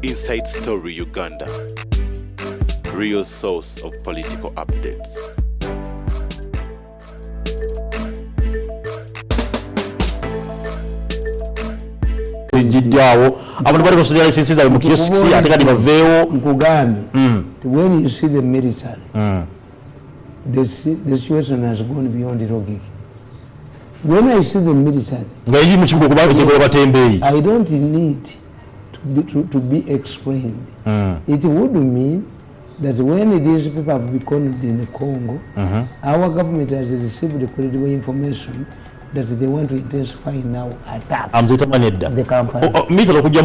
Inside Story Uganda, real source of political updates. Jidyawo abantu bali basulira lisensi za mu kioski atekadi baveewo nkugambe when you see the military the situation has gone beyond logic. When I see the military nga yi mu kibuga kuba ekyo batembeyi I don't need to be explained. It would mean that when these people have become in Congo, our government has received the credible information that they want to intensify now attack. The Kampala. Okujja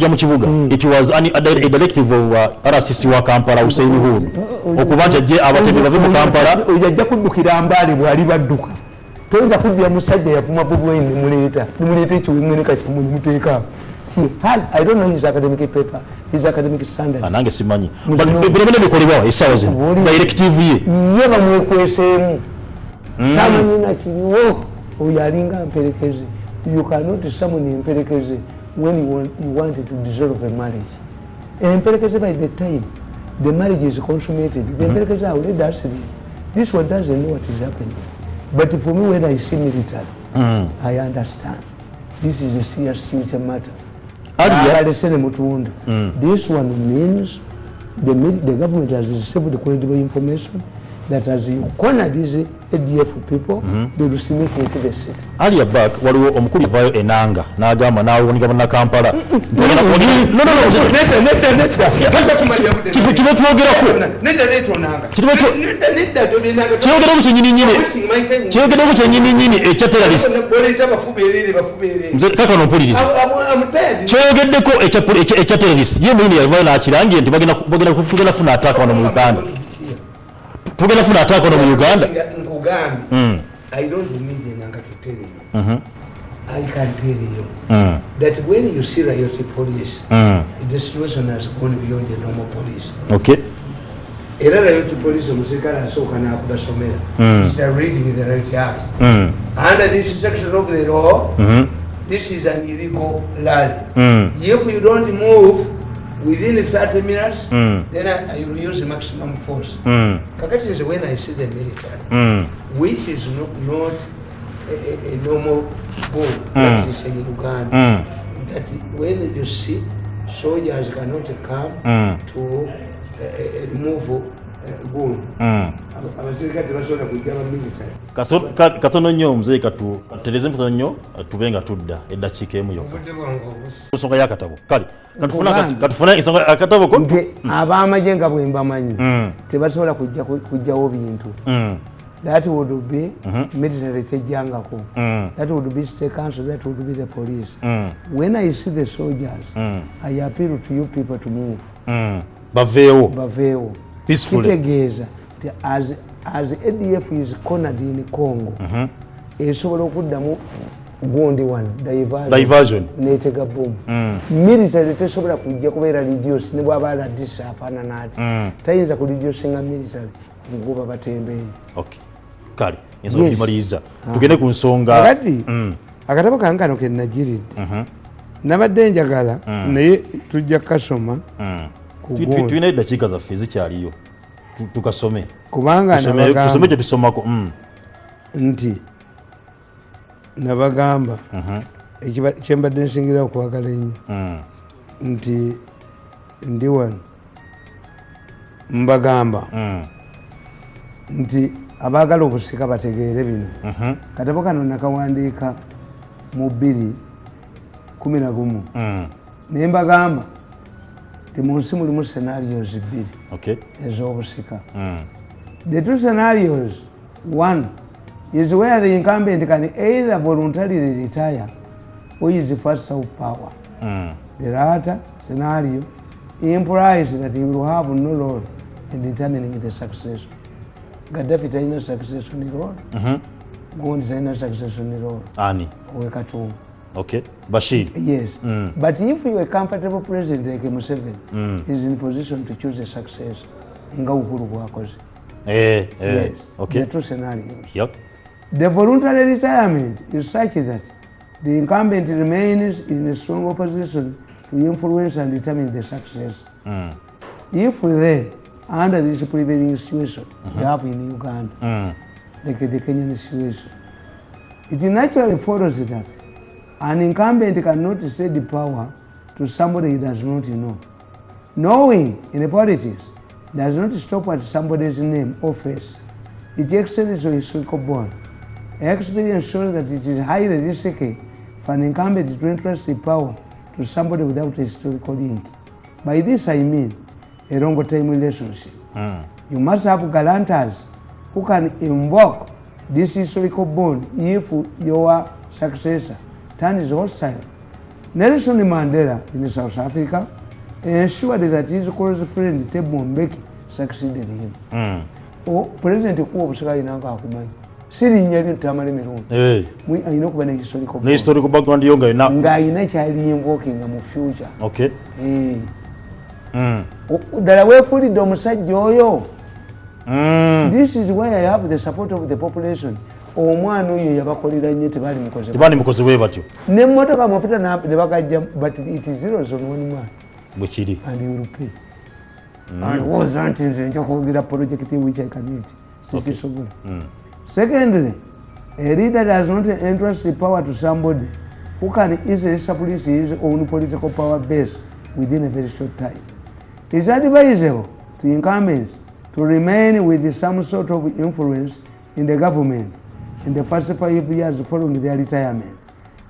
mu kibuga. It was a directive of RCC wa Kampala Hussein Hud. Okubanja je abatembe bave mu Kampala ojja kuddukira mbali bwali badduka. Toyinza kuddya musajja yafuma bubweni muleta ekiwemwene kakimu muteeka. I don't know his academic paper, his academic standard. Anange simanyi. But bino bikolebwa esawa zino. Directive ye. Yeba mwekweseemu. Tamanyi na kiriwo. Oyalinga mperekeze. You cannot summon mperekeze when you want to dissolve a marriage. Mperekeze by the time the marriage is consummated, the mperekeze already asleep. This one doesn't know what is happening. But for me, when I see military, I understand. This is a serious future matter. This one means the government has received credible information that as you corner these ADF people, they will see me into the city. Earlier back, waliwo omukulu vayo enanga n'agamba n'awunika bonna Kampala. No. Kino twogerako. Kyogerako kyennyini ekya terrorist. Nze kaka nompuliriza. Kyogeddeko ekya terrorist. Ye mwini yavayo n'akirangiye nti bagenda kufuna attack wano mu Uganda. Tugenda funa attack on Uganda. I don't need Nanga to tell you. I can tell you that when you see riot police, the situation has gone beyond the normal police. Okay. Era riot police musikala asoka na kubasomera. Is reading the right act. Under this section of the law, this is an illegal rally. If you don't move within 30 minutes, then I will use maximum force. Kakati is when I see the military, which is not a normal goal practice in Uganda. That when you see soldiers cannot come to remove goal. Katono nnyo mzee katuteleze mtono nnyo tubenga tudda eddakiika emu yokka. Nsonga y'akatabo. Kale katufuna ensonga akatabo ko. Ab'amagye nga bwe mbamanyi tebasobola kujjawo bintu. That would be military tejjangako. That would be state council, that would be the police. When I see the soldiers, I appeal to you people to move. Baveewo. Peacefully. Kitegeeza as ADF is cornered in Congo, esobola okuddamu gundi one diversion netega boom. Military tesobola kujja kubeera reduce ne bw'abaala disa afaana naati tayinza ku reduce nga military nguba batembeeyi. Okay. Kale ensonga tumaliriza tugende ku nsonga kati akatabo kankano ke nagiridde nabadde njagala naye tujja kasoma tulina eddakiika zaffe zikyaliyo tukasome kubanga tusome kye tusomako nti nabagamba kyembadde nsingira okwagala ennyo nti ndi wano mbagamba nti abaagala obusika bategeere bino. Katabo kano nakawandiika mu 2011 naye mbagamba nti mu nsi mulimu scenarios bbiri ez'obusika. The two scenarios, one is where the incumbent can either voluntarily retire or is first of power. The latter scenario implies that he will have no role in determining the succession. Gaddafi talina succession role. Gondi talina succession role. Ani? Wekatungu. Okay. Bashir. Yes. But if you are a comfortable president like Museveni, is in position to choose a successor. Nga Uhuru bwakoze. Yes. Okay. The two scenarios. Yep. The voluntary retirement is such that the incumbent remains in a strong opposition to influence and determine the success. If they, under this prevailing situation we have in Uganda, like the Kenyan situation, it naturally follows that an incumbent cannot cede power to somebody he does not know. Knowing in politics does not stop at somebody's name or face. It extends to historical bond. Experience shows that it is highly risky for an incumbent to entrust the power to somebody without a historical link. By this I mean a long time relationship. You must have guarantors who can invoke this historical bond if your successor turns hostile. Nelson Mandela in South Africa ensured that his close friend Thabo Mbeki succeeded him. President Kuwa Busaka inanga akumanyi. Siri nyeri Tamale Mirundi. Ayina kuba ne historical background. Historical background yonga ina. Nga ina kyali invoking mu future. Okay. Dala wefulidde omusajja oyo. This is why I have the support of the population. Omwana oyo yabakolera nnyo tebali mukoze. Tebali mukoze bwe batyo. Ne mmotoka amafuta ne bagajja, but it is zeros on one man. Bwe kiri. And you will pay. And wasn't nze njokwogera project which I can eat. Okay. Secondly, a leader does not entrust the power to somebody who can easily establish his own political power base within a very short time. It is advisable to incumbents to remain with some sort of influence in the government in the first 5 years following their retirement.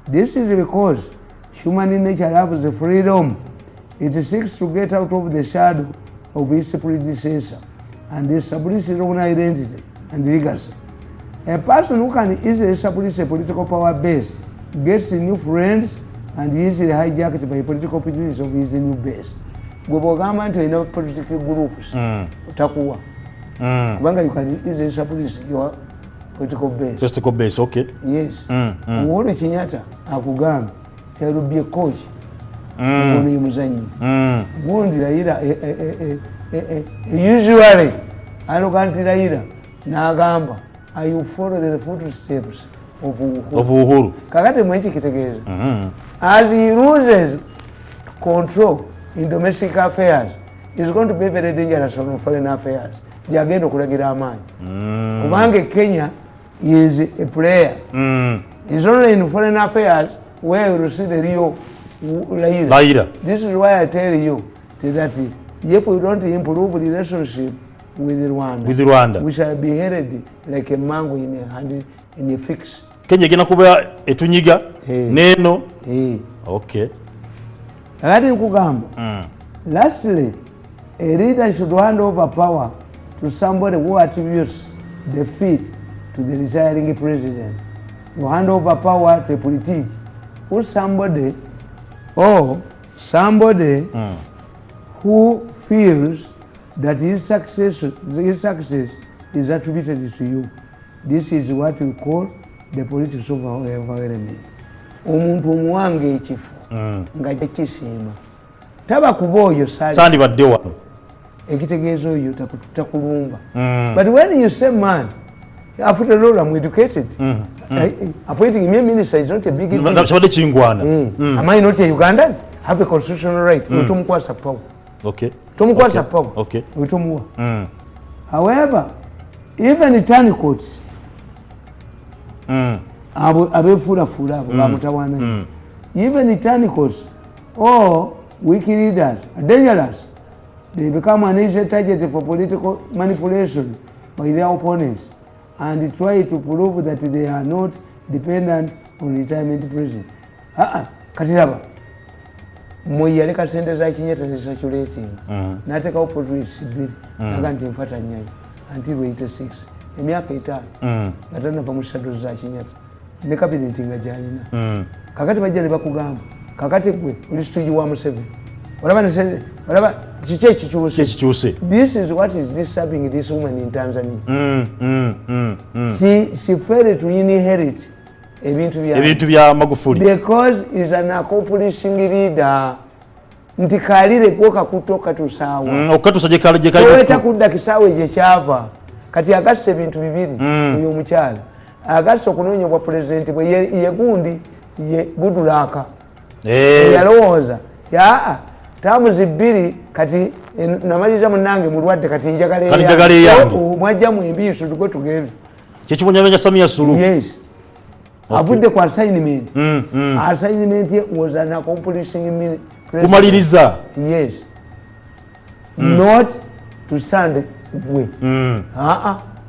This is because human nature loves freedom. It seeks to get out of the shadow of its predecessor and establish its own identity and legacy. A person who can easily establish a political power base gets new friends and easily hijacked by political opportunities of his new base. Gwebogamba nti olina political groups otakuwa. Kubanga you can easily establish your political base. Political base, okay. Yes. Uhuru Kenyatta akugamba there will be a coach. Ngono muzanyi. Gundi Raila usually alokanti Raila n'agamba I follow the footsteps of Uhuru. Kakati mwenchi kitegeeza. As he loses control in domestic affairs, it's going to be very dangerous on foreign affairs. Jagendo kulagira amani. Kubange Kenya is a player. It's only in foreign affairs where you see the real Raila. This is why I tell you that if we don't improve relationship with Rwanda, we shall be headed like a mango in a fix. Kenya gena kuba etunyiga neno. Okay. Lastly, a leader should hand over power to somebody who attributes defeat to the retiring president. You hand over power to a politician who somebody who feels that his success is attributed to you. This is what we call the politics of environment. Omuntu omuwange ekifo nga kisiima taba kuboyo sandi badde wano ekitegeeza oyo takulumba. But when you say man, after all I'm educated, appointing me minister is not a big deal. Am I not a Ugandan? Have a constitutional right. Utumkwasa power. Okay. Tumkwasa power. Okay. Utumwa. However, even in tiny courts, abefura bamutawana. Even in tiny courts, or weak leaders are dangerous. They become an easy target for political manipulation by their opponents and try to prove that they are not dependent on retirement president. Katiraba. Moya leka sente za Kenyatta ne circulating. Nateka opportunity bill. Naganti mfata nyayo until 86. Emyaka 5. Natana pamushado za Kenyatta. Ne cabinet ngajanyina. Kakati bajja ne bakugamba. Kakati gwe ulistuji wa Museveni. Whatever, this is what is disturbing this woman in Tanzania. She failed to inherit ebintu bya Magufuli because is an accomplishing leader. Ntikalire kwoka kutoka tusawa. Okatusaje kale kweta kudda kisawe je kyava. Kati agase ebintu bibiri uyo mukyala. Agase okunonya bwa president bwe ye gundi ye Budulaka. Yalowooza ya tamuzi bbiri kati namaliza munange mulwadde kati njagala yange mwajja mu embiiso tugo tugende kyekibonyabenya Samia Suluhu. Yes. Avudde ku assignment. Assignment was an accomplishing kumaliriza. Yes. Not to stand we.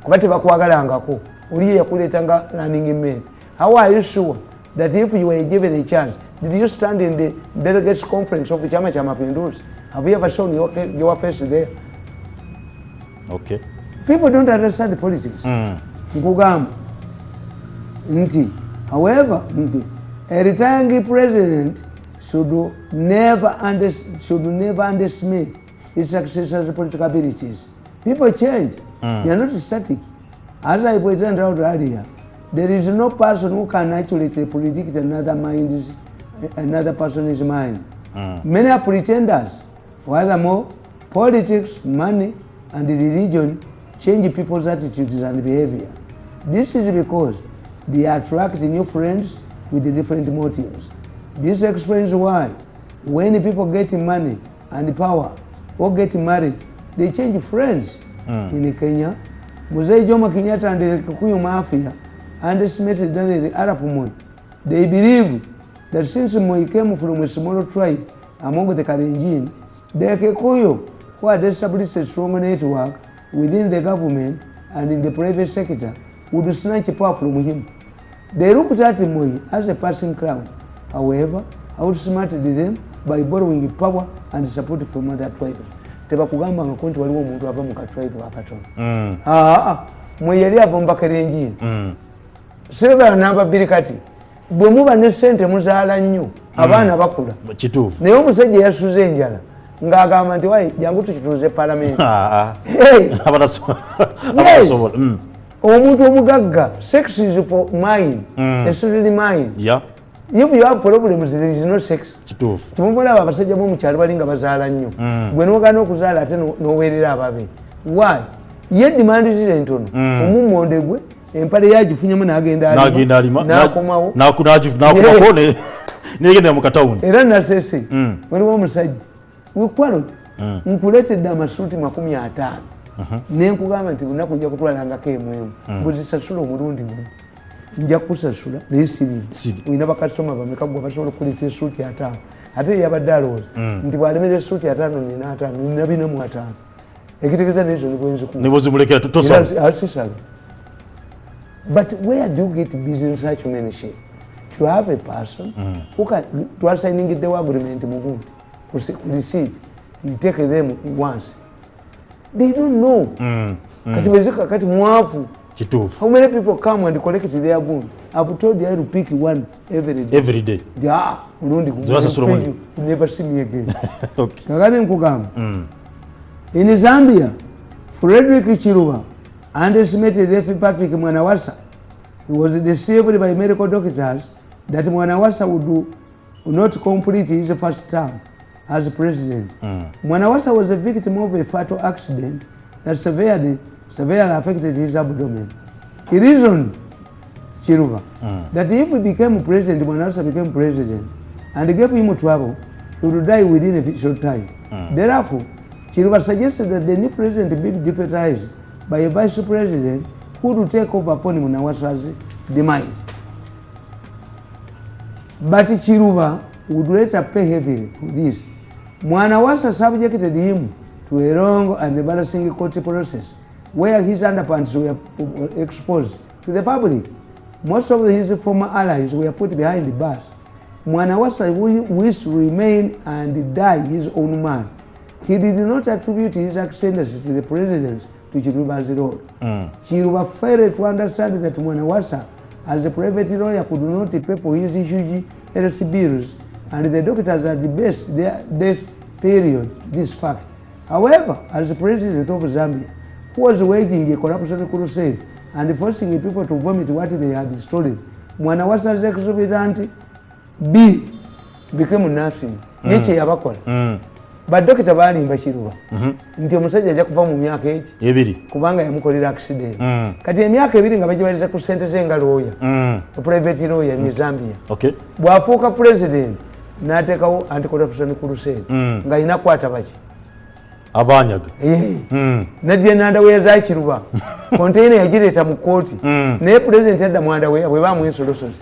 Kuba tebakwagalangako. Oli yakuleetanga running mate. How are you sure that if you were given a chance, did you stand in the delegates conference of Chama cha Mapinduzi? Have you ever shown your face there? Okay. People don't understand the politics. Nkugamba nti, however, a retiring president should never underestimate his successor's political abilities. People change. They are not static. As I pointed out earlier, there is no person who can actually predict another person's mind. Many are pretenders. Furthermore, politics, money, and religion change people's attitudes and behavior. This is because they attract new friends with different motives. This explains why when people get money and power or get married, they change friends. In Kenya, Mzee Jomo Kenyatta and the Kikuyu Mafia underestimated the Arab Moi. They believe that since Moi came from a small tribe among the Kalenjin, the Kikuyu, who had established a strong network within the government and in the private sector, would snatch power from him. They looked at Moi as a passing crown. However, outsmarted them by borrowing power and support from other tribes. Tebakugamba nga konti waliwo omuntu ava mu katribe akatono. Moi yali ava mu Bakalenjin. Seba namba bbiri kati. Bwe muba ne ssente muzaala nnyo abaana bakula. Kituufu. Naye omusajja yasuza enjala ng'agamba nti wayi jangu tukituuze palamenti. Abatasobola. Omuntu omugagga, sex is for mine, especially mine. Yeah. If you have problems, there is no sex. Kituufu. Tumulaba abasajja bo mu kyalo balinga bazaala nnyo. Gwe n'ogaana okuzaala ate n'oweerera ababe. Why? Ye demand zire ntono. Omummonde gwe empale yagifunyemu n'agenda alima. N'akomawo. N'akumako n'egenda mu katawuni. Era nasese. Waliwo omusajja. Wekwalot. Nkuleetedde amasuuti 50. Nenkugamba nti lunaku nja kutwalangako emwemu. Bwezisasula omulundi gumu. Nja kusasula naye siri. Olina bakasitoma bameka gwe basobola okuleeta essuuti 5. Ate yabadde alowooza nti bw'alemera essuuti 5 nina 5 nina 45. Ekitegeeza n'ezo nibwenzikuwa. Nebwozimulekera tosala. Sisala. But where do you get business such many shape? To have a person who can to are signing the agreement mugundi receipt, you take them once. They don't know. Kati mwafu. How many people come and collect their gold? I've told you I will pick one every day. Every day. Yeah. You never see me again. Okay. In Zambia, Frederick Chiluba underestimated F. Patrick Mwanawasa. He was deceived by medical doctors that Mwanawasa would not complete his first term as president. Mwanawasa was a victim of a fatal accident that severely affected his abdomen. He reasoned, Chiluba, that if he became president, Mwanawasa became president, and gave him trouble, he would die within a short time. Therefore, Chiluba suggested that the new president be deputized by a vice president who would take over upon Mwanawasa's demise. But Chiluba would later pay heavily for this. Mwanawasa subjected him to a long and embarrassing court process where his underpants were exposed to the public. Most of his former allies were put behind the bars. Mwanawasa wished to remain and die his own man. He did not attribute his ascendancy to the president to Chiluba's role. Chiluba failed to understand that Mwanawasa, as a private lawyer, could not pay for his huge health bills, and the doctors at the best their death period this fact. However, as the president of Zambia, who was waging a corruption crusade and forcing people to vomit what they had stolen, Mwanawasa's exorbitant bill became nothing. Yeche yabakola. But Dr. Balimba Chiluba nti omusajja ajja kuva mu myaka eki kubanga yamukolera accident. Kati emyaka 2 nga bagibaliza ku ssente ze nga lawyer, private lawyer mu Zambia. Okay. Bw'afuuka president n'ateekawo anti-corruption crusade nga alina kukwata baki abanyaga naddya nandaweya zakiruba konteina yagireeta mu kooti naye pulezidenti yadda mwandaweya bwe bamuensolosozi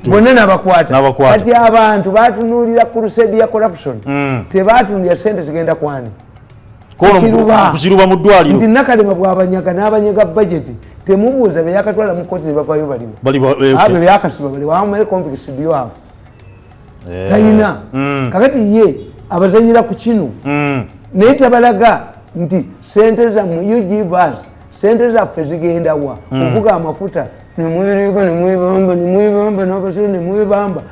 bonna nabakwata kati abantu batunuulira crusade ya corruption tebatunuulira sente zigenda kwani kukiruba mu ddwaliro nti nakalema bwabanyaga n'abanyaga budgeti temubuuza beyakatwala mu kooti nebavayo baliwo abo byakasiba baliwo amale complex byoabo talina kakati ye abazanyira ku kino naye tabalaga nti sente zammwe you give us sente zaffe zigenda wa kuvuga amafuta nemwebamba nabasire nemwebamba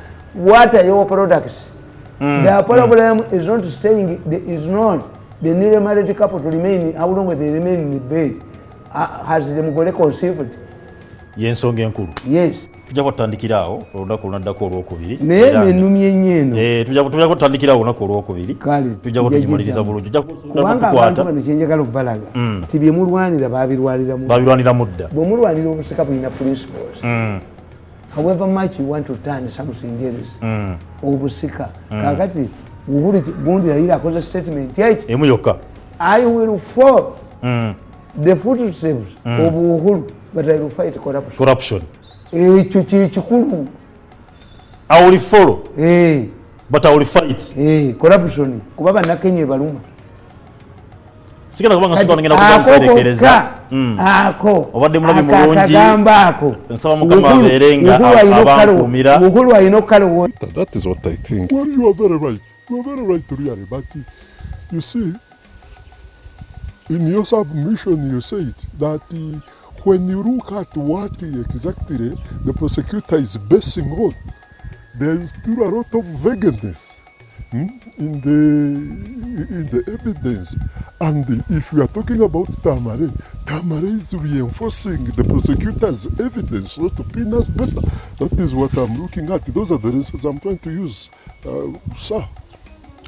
what are your products the problem is not staying is not the newly married couple to remain how long they remain in the bed has the mugole conceived yensonga enkulu yes tujja kutandikira awo olunaku lunaddako olwokubiri naye nenumye nnyo tujja kutandikira awo olunaku olwokubiri tujja kutugimaliriza bulungi kubanga abantu bano kyenjagala okubalaga ti bye mulwanira babirwanira mudda bwe mulwanira obusika bulina principles however much you want to turn something else obusika kakati gundi yayira akoze statement yaki emu yokka I will fall the footsteps of Uhuru but I will fight corruption ekyo kyekikulu I will follow but I will fight corruption kuba bannakenya ebaluma sigenda kubanga sikuwa ngenda kwerekereza obadde mulabi mulungi nsaba mukama abeerenga abankumira Uhuru alina okukalowo. That is what I think. Well, you are very right. You are very right really, but you see in your submission you said that when you look at what exactly the prosecutor is basing on, there is still a lot of vagueness in the evidence. And if you are talking about Tamale is reinforcing the prosecutor's evidence, so to pin us better. That is what I'm looking at. Those are the reasons I'm trying to use, sir.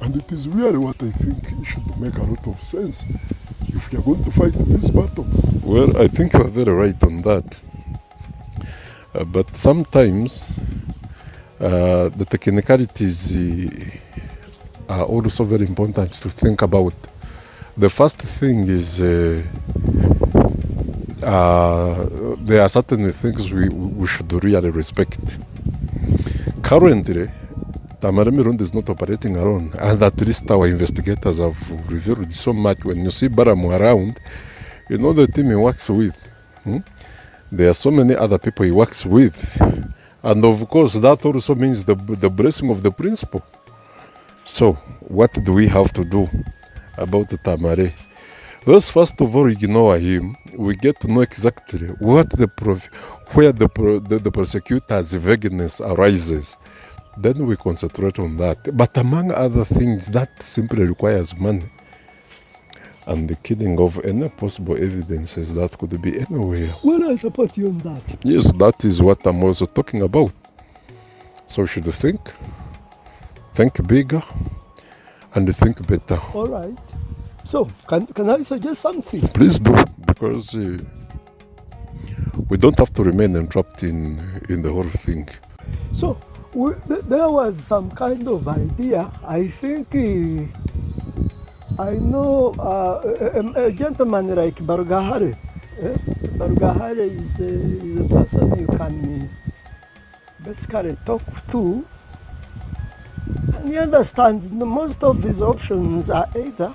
And it is really what I think should make a lot of sense if we are going to fight this battle. Well, I think you are very right on that. But sometimes the technicalities are also very important to think about. The first thing is there are certain things we should really respect. Currently, Tamale Mirundi is not operating alone, and at least our investigators have revealed so much. When you see Baramu around, you know the team he works with. There are so many other people he works with, and of course that also means the blessing of the principal. So what do we have to do about Tamale? Let's first of all ignore him. We get to know exactly what where the prosecutor's vagueness arises. Then we concentrate on that. But among other things, that simply requires money. And the killing of any possible evidences that could be anywhere. Well, I support you on that. Yes, that is what I'm also talking about. So should think bigger, and think better. All right. So, can I suggest something? Please do, because we don't have to remain entrapped in the whole thing. So, there was some kind of idea. I think I know a gentleman like Barugahare. Barugahare is a person you can basically talk to. And he understands most of his options are either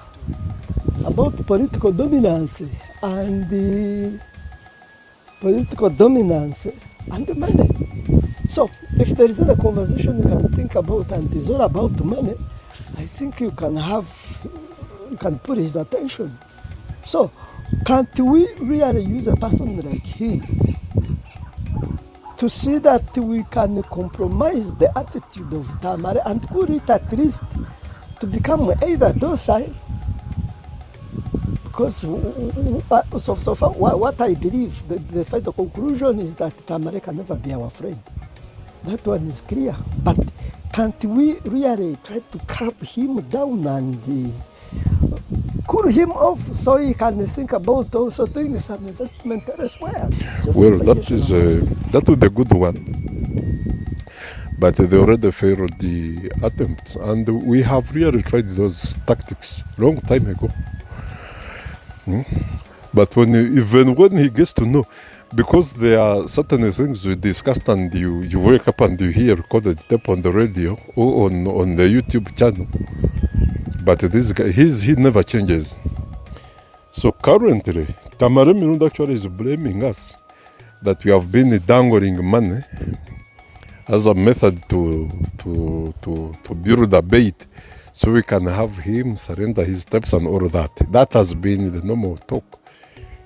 about political dominance and the money. So, if there is a conversation you can think about and it's all about money, I think you can put his attention. So, can't we really use a person like him to see that we can compromise the attitude of Tamale and could it at least to become either docile? Because so far, what I believe, the final conclusion is that Tamale can never be our friend. That one is clear. But can't we really try to calm him down and cool him off so he can think about also doing some investment elsewhere? Well, that would be a good one. but they already failed the attempts, and we have really tried those tactics long time ago. But even when he gets to know, because there are certain things we discussed and you wake up and you hear recorded tape on the radio or on the YouTube channel, but this guy, he never changes. So currently, Tamale Mirundi actually is blaming us that we have been dangling money as a method to build a bait so we can have him surrender his steps and all that. That has been the normal talk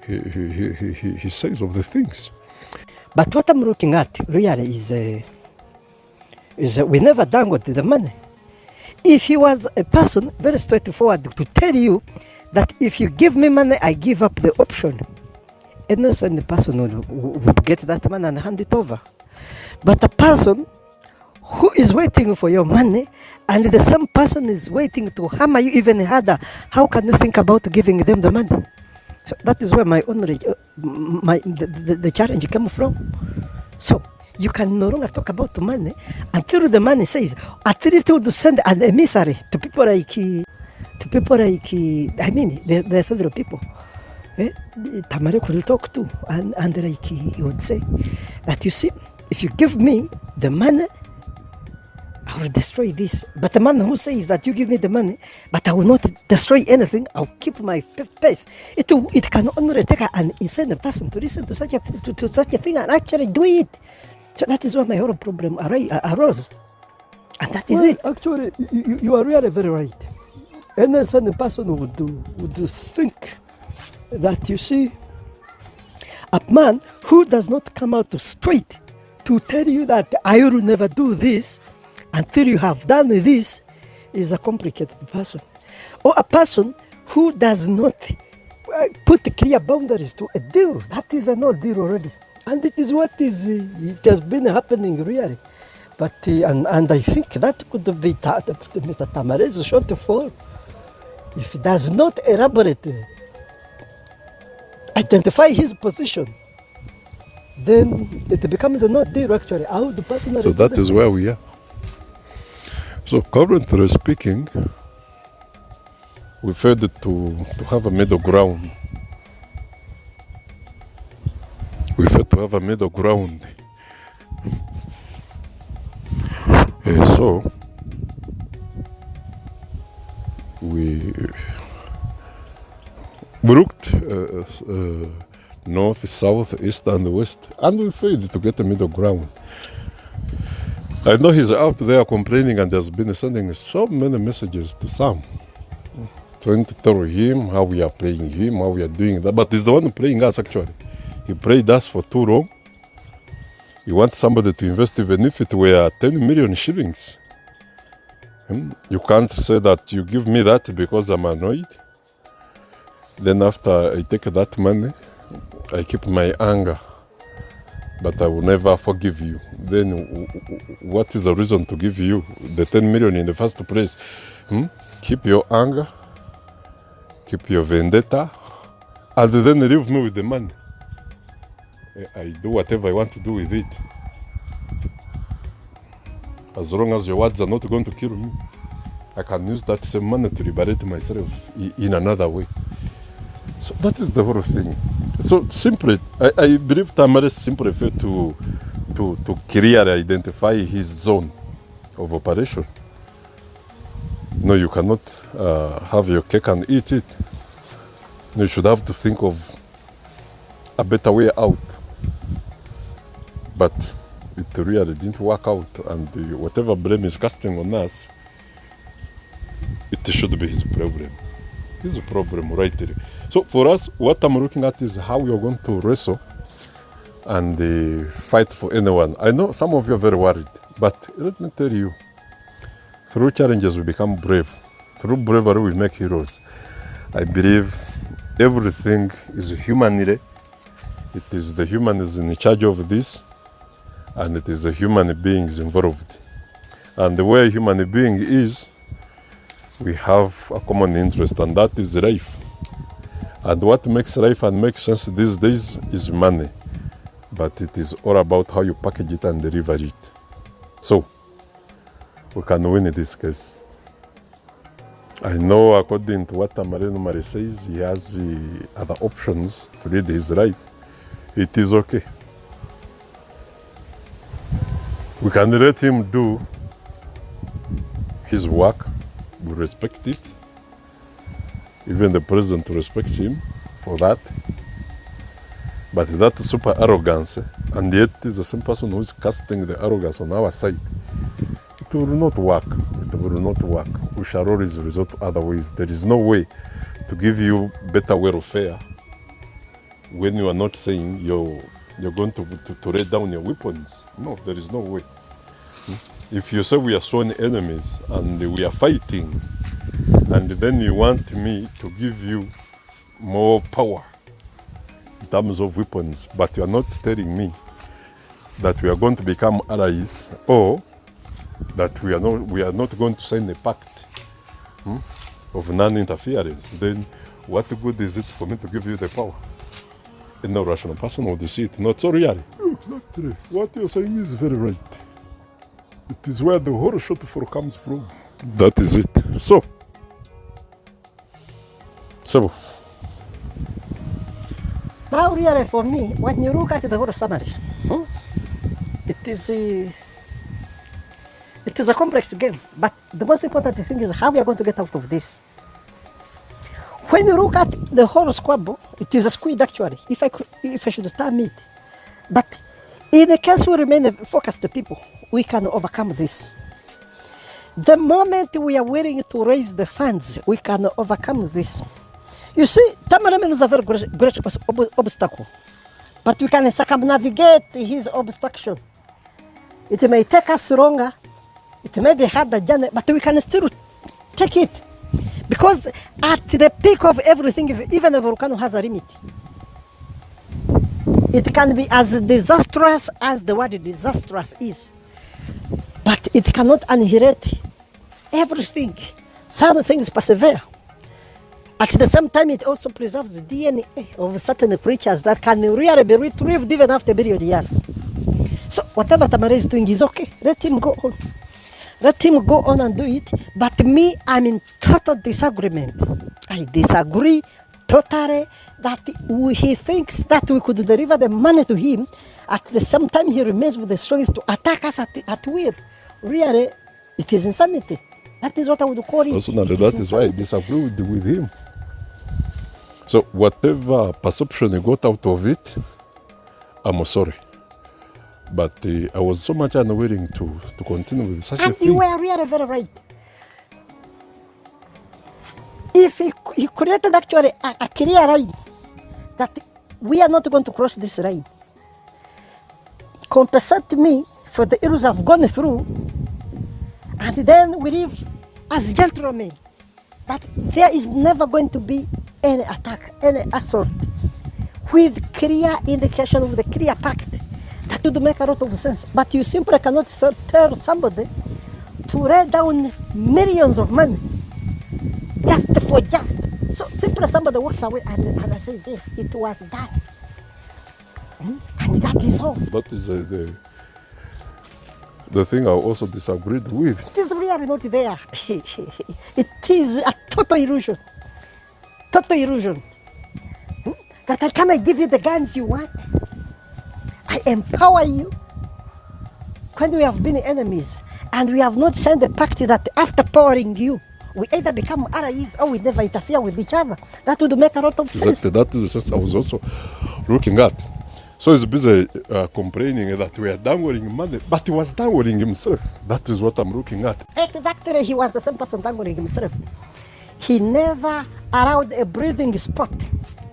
he says of the things. But what I'm looking at really is we never dangled the money. If he was a person very straightforward to tell you that if you give me money, I give up the option, innocent person would get that money and hand it over. But a person who is waiting for your money and the same person is waiting to hammer you even harder, how can you think about giving them the money? So that is where my only the challenge came from. So you can no longer talk about the money until the money says, at least you would send an emissary to people like I mean, there are several people Tamale could talk to, and like he would say that, you see, if you give me the money, I will destroy this. But the man who says that you give me the money, but I will not destroy anything, I'll keep my pace. It can only take an insane person to listen to such a thing and actually do it. So that is where my whole problem arose. And that is it. Actually, you are really very right. Any insane person would think that, you see, a man who does not come out straight to tell you that I will never do this until you have done this is a complicated person. Or a person who does not put clear boundaries to a deal. That is a no deal already. And it is what it has been happening really. But and I think that could be Mr. Tamale's shortfall. If he does not elaborate, identify his position, then it becomes a no deal actually. I would personally. So that is where we are. So currently speaking, we failed to have a middle ground. We failed to have a middle ground. So we looked north, south, east and west, and we failed to get a middle ground. I know he's out there complaining and has been sending so many messages to Sam, trying to tell him how we are playing him, how we are doing that. But he's the one playing us actually. He played us for too long. He wants somebody to invest even if it were 10 million shillings. You can't say that you give me that because I'm annoyed. Then after I take that money, I keep my anger. But I will never forgive you. Then what is the reason to give you the 10 million in the first place? Keep your anger, keep your vendetta, and then leave me with the money. I do whatever I want to do with it. As long as your words are not going to kill me, I can use that same money to liberate myself in another way. So that is the whole thing. So simply, I believe Tamale simply failed to clearly identify his zone of operation. No, you cannot have your cake and eat it. You should have to think of a better way out. But it really didn't work out, and whatever blame is casting on us, it should be his problem. His problem right there. So for us, what I'm looking at is how we are going to wrestle and fight for anyone. I know some of you are very worried, but let me tell you, through challenges we become brave. Through bravery we make heroes. I believe everything is humanity. It is the human is in charge of this, and it is the human beings involved. And the way a human being is, we have a common interest, and that is life. And what makes life and makes sense these days is money. But it is all about how you package it and deliver it. So we can win this case. I know according to what Tamale Mirundi says, he has other options to lead his life. It is okay. We can let him do his work. We respect it. Even the president respects him for that. But that super arrogance, and yet is the same person who is casting the arrogance on our side. It will not work. It will not work. We shall always resort to other ways. There is no way to give you better welfare when you are not saying you're going to lay down your weapons. No, there is no way. If you say we are sworn enemies and we are fighting, and then you want me to give you more power in terms of weapons, but you are not telling me that we are going to become allies, or that we are not going to sign a pact of non-interference, then what good is it for me to give you the power? And no rational person would see it. Not so really. No, not really. What you're saying is very right. It is where the whole shortfall comes from. That is it. So, now really for me, when you look at the whole summary, it is a complex game, but the most important thing is how we are going to get out of this. When you look at the whole squabble, it is a squid actually, if I should term it. But in the case we remain focused people, we can overcome this. The moment we are willing to raise the funds, we can overcome this. You see, Tamale Mirundi is a very great obstacle, but we can circumnavigate his obstruction. It may take us longer, it may be hard journey, but we can still take it. Because at the peak of everything, even a volcano has a limit. It can be as disastrous as the word disastrous is, but it cannot annihilate everything. Some things persevere. At the same time, it also preserves the DNA of certain creatures that can really be retrieved even after a billion years. So whatever Tamale is doing is okay. Let him go on. Let him go on and do it. But me, I'm in total disagreement. I disagree totally that he thinks that we could deliver the money to him. At the same time, he remains with the strength to attack us at will. Really, it is insanity. That is what I would call it. Also, that is why I disagree with him. So whatever perception he got out of it, I'm sorry. But I was so much unwilling to continue with such a thing. And you were really very right. If he created actually a clear line that we are not going to cross this line, compensate me for the ills I've gone through, and then we live as gentlemen, that there is never going to be any attack, any assault, with clear indication, with a clear pact. That would make a lot of sense. But you simply cannot tell somebody to lay down millions of money just for just. So simply somebody walks away and says, yes, it was done. And that is all. That is the thing I also disagreed with. It is really not there. It is a total illusion. Total illusion. That I come and give you the guns you want. I empower you when we have been enemies and we have not signed a pact that after powering you, we either become allies or we never interfere with each other. That would make a lot of sense. That is the sense I was also looking at. So he's busy complaining that we are dangling money, but he was dangling himself. That is what I'm looking at. Exactly, he was the same person dangling himself. He never allowed a breathing spot,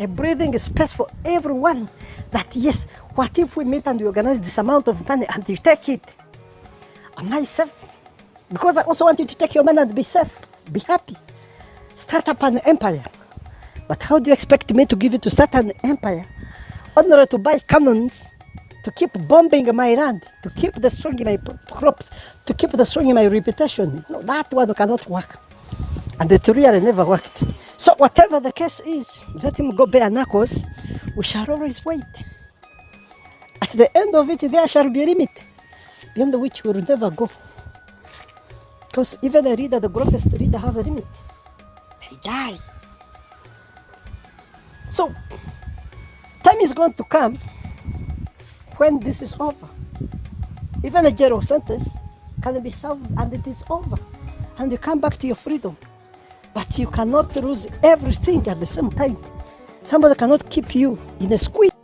a breathing space for everyone. That yes, what if we meet and we organize this amount of money and you take it? Am I safe? Because I also want you to take your money and be safe, be happy. Start up an empire. But how do you expect me to give you to start an empire? Only to buy cannons, to keep bombing my land, to keep destroying my crops, to keep destroying my reputation. No, that one cannot work. And it really never worked. So whatever the case is, let him go bare knuckles. We shall always wait. At the end of it, there shall be a limit, beyond which we will never go. Because even a reader, the greatest reader has a limit. They die. So, time is going to come when this is over. Even a jail sentence can be served and it is over. And you come back to your freedom. But you cannot lose everything at the same time. Somebody cannot keep you in a squeeze.